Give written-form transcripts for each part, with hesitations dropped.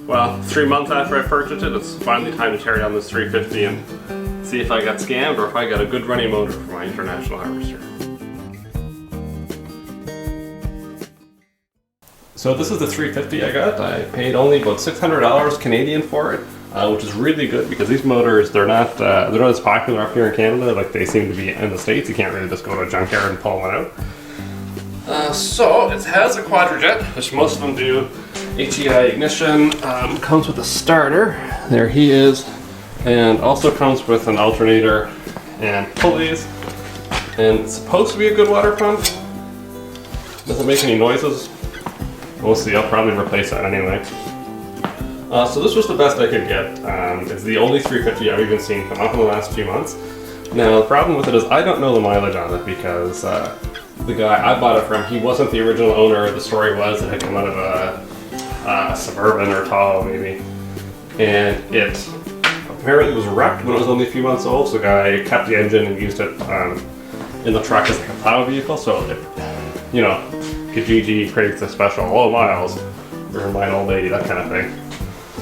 Well, 3 months after I purchased it, it's finally time to tear down this 350 and see if I got scammed or if I got a good running motor for my international harvester. So this is the 350 I got. I paid only about $600 Canadian for it, which is really good because these motors, they're not as popular up here in Canada like they seem to be in the States. You can't really just go to a junkyard and pull one out. So it has a quadrajet, which most of them do. HEI ignition, comes with a starter. There he is, and also comes with an alternator and pulleys. And it's supposed to be a good water pump. Doesn't make any noises. We'll see, I'll probably replace that anyway. So this was the best I could get. It's the only 350 I've even seen come up in the last few months. Now the problem with it is I don't know the mileage on it because the guy I bought it from, he wasn't the original owner. The story was it had come out of a Suburban or Tahoe maybe. And it apparently was wrecked when it was only a few months old, so the guy kept the engine and used it in the truck as like a plow vehicle, so it, you know, Kijiji creates a special low miles for my old lady, that kind of thing.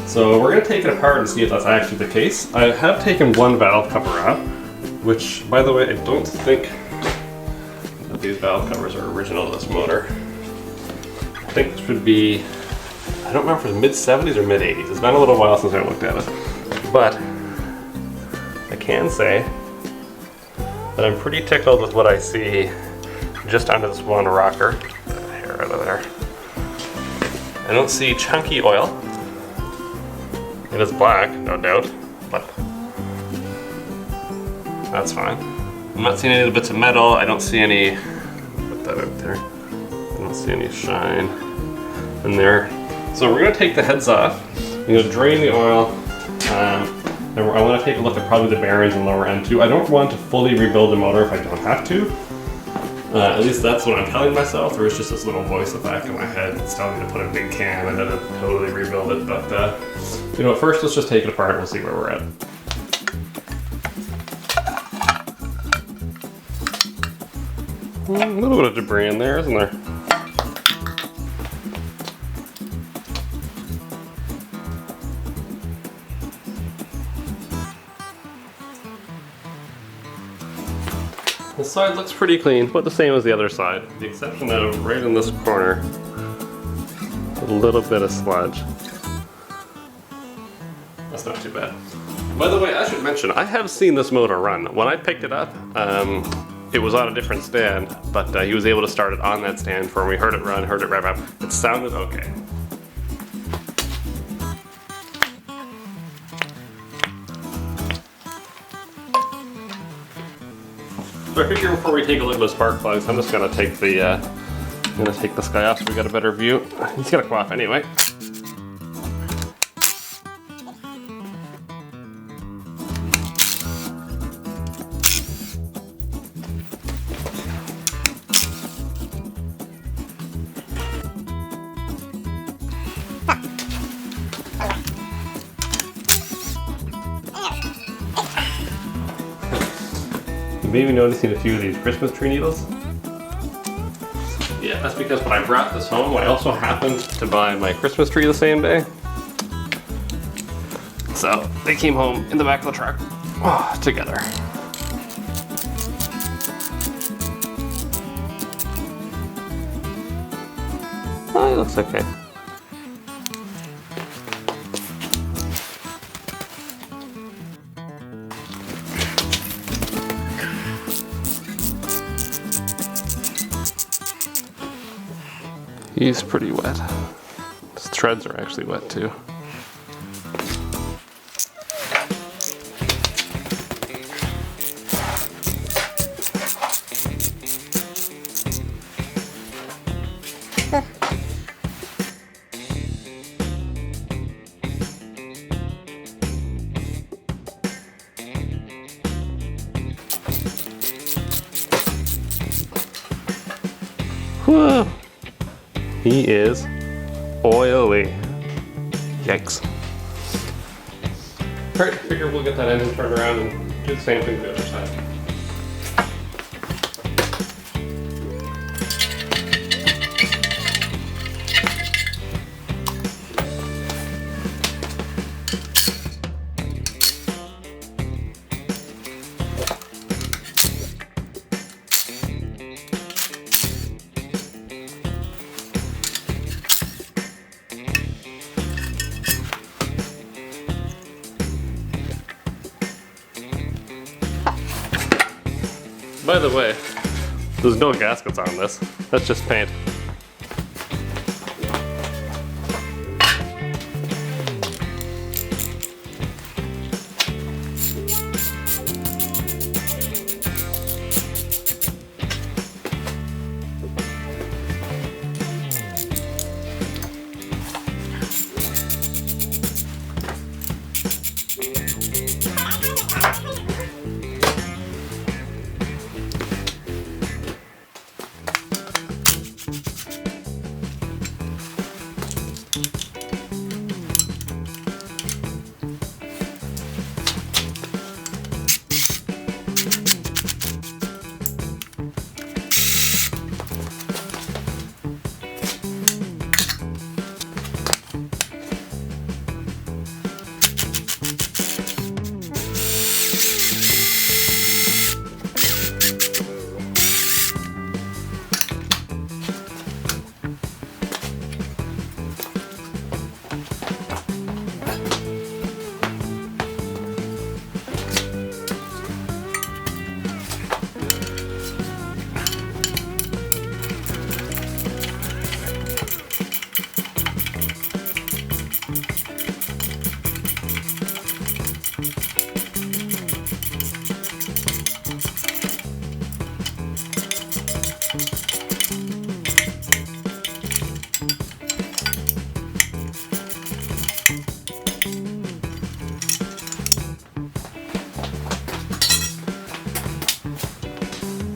So we're going to take it apart and see if that's actually the case. I have taken one valve cover out, which, by the way, I don't think that these valve covers are original to this motor. I think this would be, I don't remember if it was mid-70s or mid-80s. It's been a little while since I looked at it. But I can say that I'm pretty tickled with what I see just under this one rocker. Get that hair out of there. I don't see chunky oil. It is black, no doubt, but that's fine. I'm not seeing any of the bits of metal. I don't see any, put that out there. I don't see any shine in there. So we're gonna take the heads off. I'm gonna drain the oil. And I wanna take a look at probably the bearings and lower end too. I don't want to fully rebuild the motor if I don't have to. At least that's what I'm telling myself. There was just this little voice in the back of my head that's telling me to put a big can and then totally rebuild it. But you know, first let's just take it apart and we'll see where we're at. A little bit of debris in there, isn't there? This side looks pretty clean, but the same as the other side. The exception of right in this corner, a little bit of sludge. That's not too bad. By the way, I should mention, I have seen this motor run. When I picked it up, it was on a different stand, but he was able to start it on that stand for when we heard it run, heard it rev up. It sounded okay. So I figure before we take a look at the spark plugs, I'm just gonna take the this guy off so we got a better view. He's gonna come off anyway. Maybe noticing a few of these Christmas tree needles. Yeah, that's because when I brought this home, I also happened to buy my Christmas tree the same day. So they came home in the back of the truck together. Oh, it looks okay. He's pretty wet. His threads are actually wet too. Whoa. He is oily. Yikes. Alright, figure we'll get that engine turned around and do the same thing to the other side. by the way, there's no gaskets on this. That's just paint.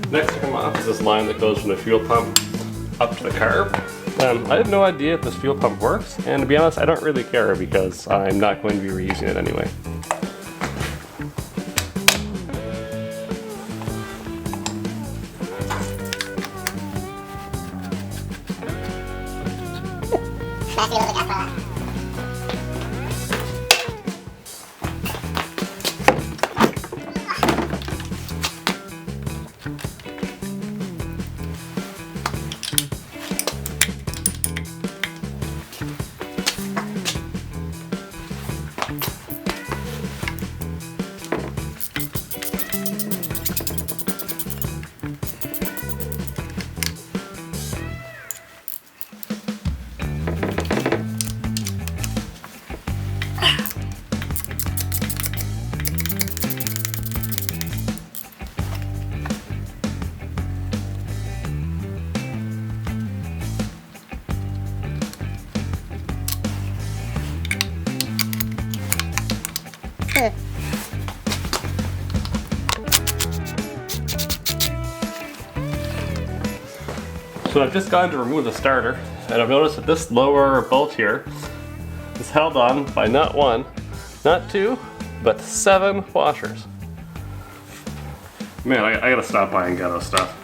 Next to come off is this line that goes from the fuel pump up to the carb. I have no idea if this fuel pump works, and to be honest, I don't really care because I'm not going to be reusing it anyway. So I've just gone to remove the starter, and I've noticed that this lower bolt here is held on by not one, not two, but 7 washers. Man, I gotta stop buying ghetto stuff.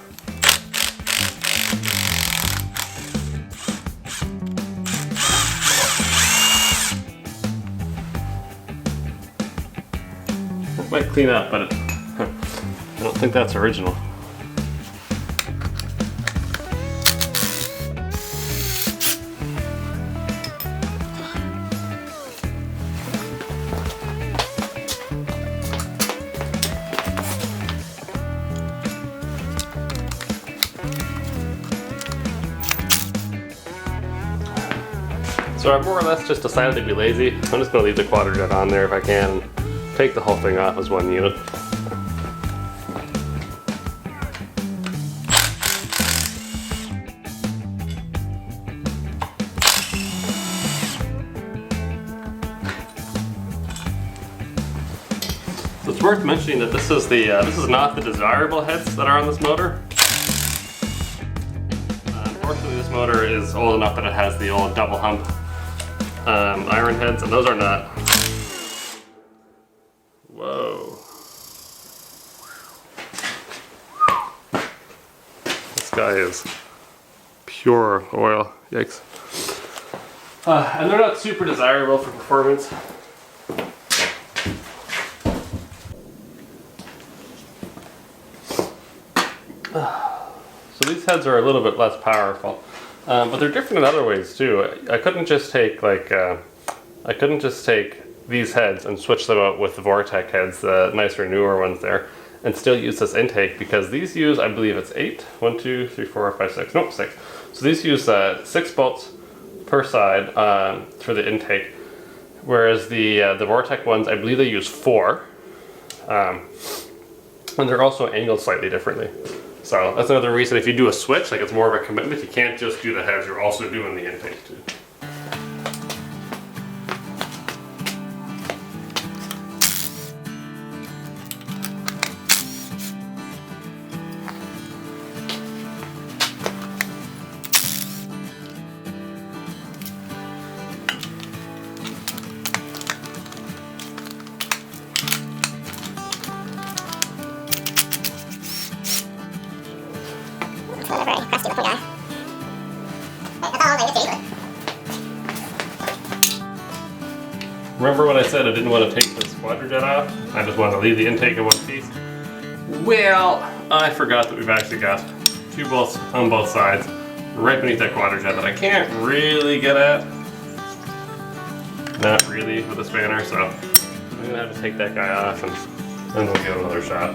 It might clean up, but I don't think that's original. So I've more or less just decided to be lazy. I'm just going to leave the quadrajet on there if I can, and take the whole thing off as one unit. So it's worth mentioning that this is not the desirable heads that are on this motor. Unfortunately, this motor is old enough that it has the old double hump iron heads, and those are not. Whoa. This guy is pure oil. Yikes. And they're not super desirable for performance. So these heads are a little bit less powerful. But they're different in other ways too. I couldn't just take these heads and switch them out with the Vortec heads, the nicer, newer ones there, and still use this intake, because these use, I believe it's 8. 1, 2, 3, 4, 5, 6. Nope, 6. So these use 6 bolts per side for the intake, whereas the Vortec ones, I believe they use 4. And they're also angled slightly differently. So that's another reason if you do a switch, like it's more of a commitment. You can't just do the heads, you're also doing the intake too. Remember when I said I didn't want to take this quadrajet off? I just wanted to leave the intake in one piece. Well, I forgot that we've actually got 2 bolts on both sides right beneath that quadrajet that I can't really get at. Not really with a spanner, so I'm gonna have to take that guy off and then we'll give it another shot.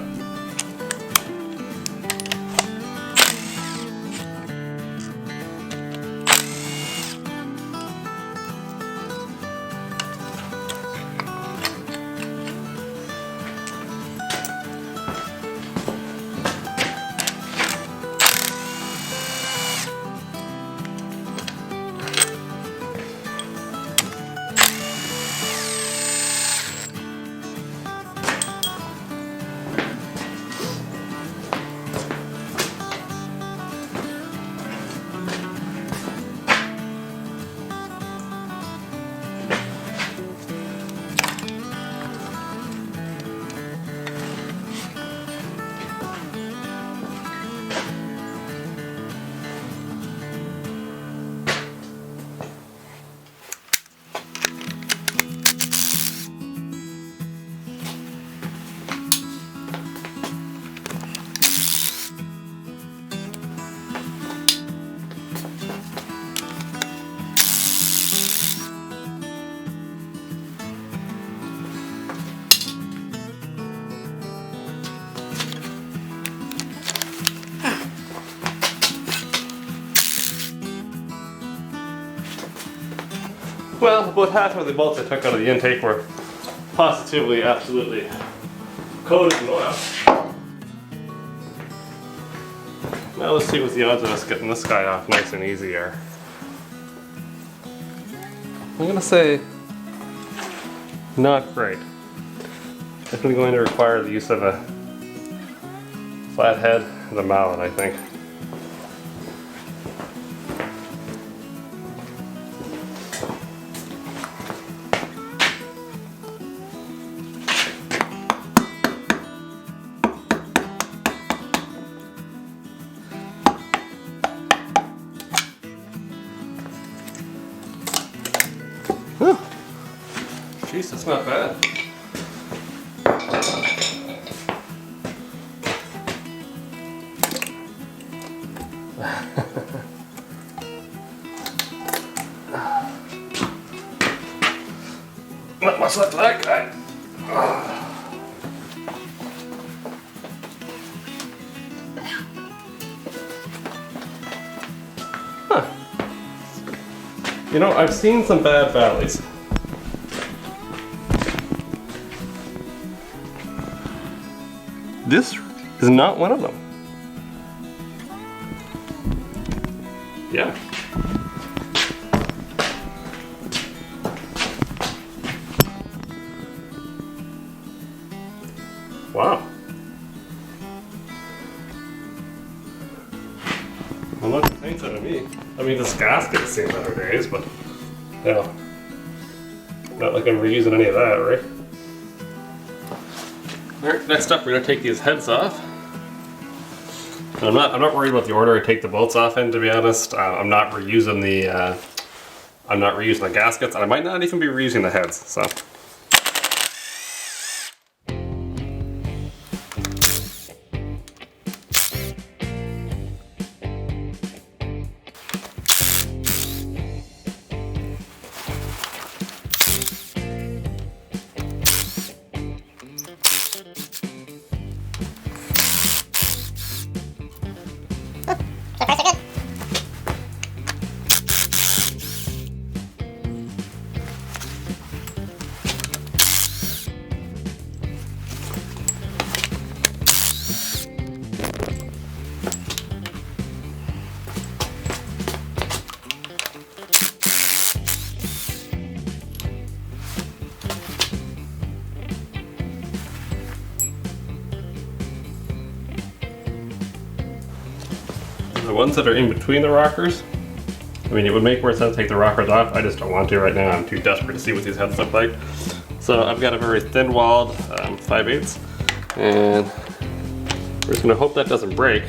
Well, about half of the bolts I took out of the intake were positively, absolutely coated in oil. Now let's see what's the odds of us getting this guy off nice and easy here. I'm gonna say not great. Definitely going to require the use of a flathead and a mallet, I think. Jeez, that's not bad. Not much left of that guy. Huh. You know, I've seen some bad valleys. This is not one of them. Yeah. Wow. Well, look, it ain't to me. I mean, this gasket has seen better days, but yeah. Not like I'm reusing any of that, right? Alright, next up we're going to take these heads off. I'm not worried about the order I take the bolts off in, to be honest. I'm not reusing the gaskets, and I might not even be reusing the heads, so. ones that are in between the rockers, I mean, it would make more sense to take the rockers off. I just don't want to right now. I'm too desperate to see what these heads look like. So I've got a very thin-walled 5/8, and we're just gonna hope that doesn't break.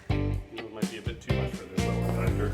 It might be a bit too much for this little factor.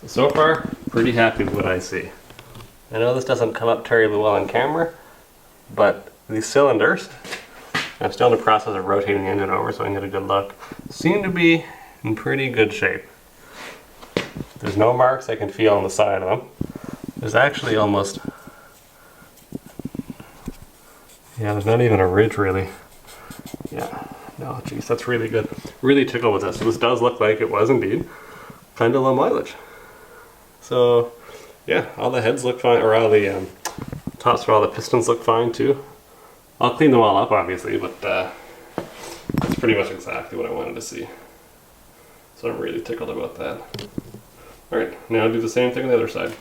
So far, pretty happy with what I see. I know this doesn't come up terribly well on camera, but these cylinders, I'm still in the process of rotating the engine over so I can get a good look, seem to be in pretty good shape. There's no marks I can feel on the side of them. There's actually almost, yeah, there's not even a ridge really. Yeah, no, geez, that's really good. Really tickled with this. So this does look like it was indeed kind of low mileage. So yeah, all the heads look fine, or all the tops for all the pistons look fine too. I'll clean them all up obviously, but that's pretty much exactly what I wanted to see. So I'm really tickled about that. Alright, now I'll do the same thing on the other side.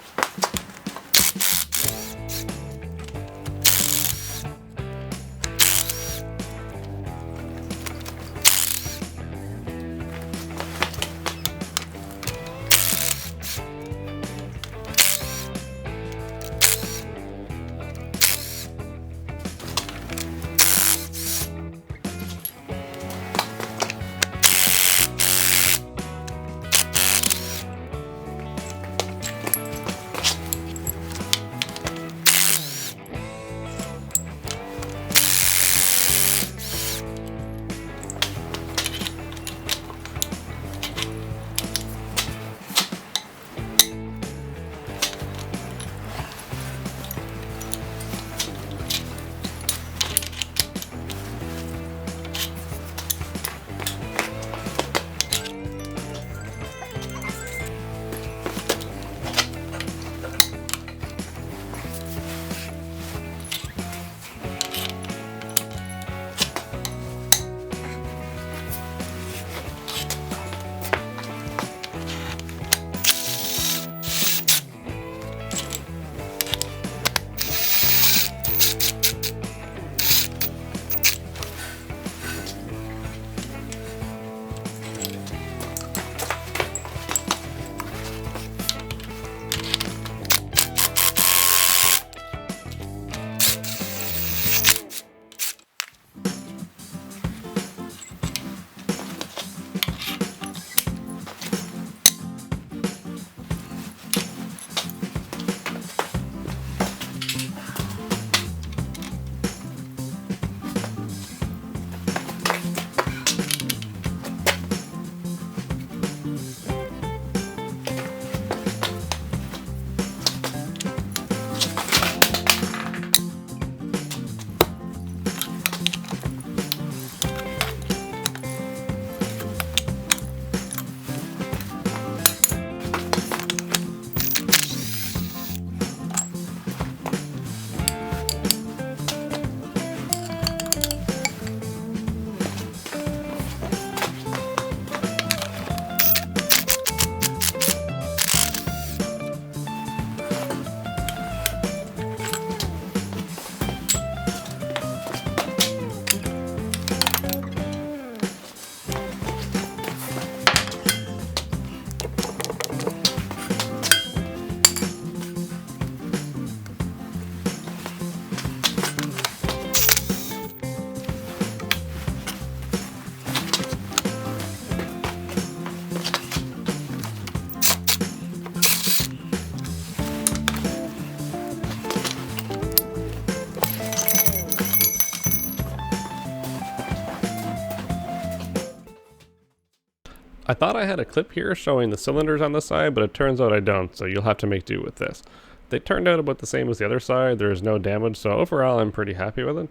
I thought I had a clip here showing the cylinders on the side, but it turns out I don't, so you'll have to make do with this. They turned out about the same as the other side. There is no damage, so overall I'm pretty happy with it.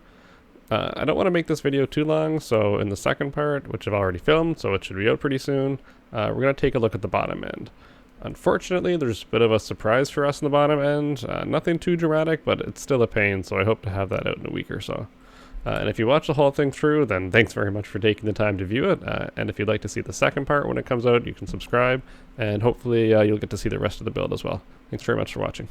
I don't want to make this video too long, so in the second part, which I've already filmed, so it should be out pretty soon, we're going to take a look at the bottom end. Unfortunately, there's a bit of a surprise for us in the bottom end. Nothing too dramatic, but it's still a pain, so I hope to have that out in a week or so. And if you watch the whole thing through, then thanks very much for taking the time to view it. And if you'd like to see the second part when it comes out, you can subscribe, and hopefully you'll get to see the rest of the build as well. Thanks very much for watching.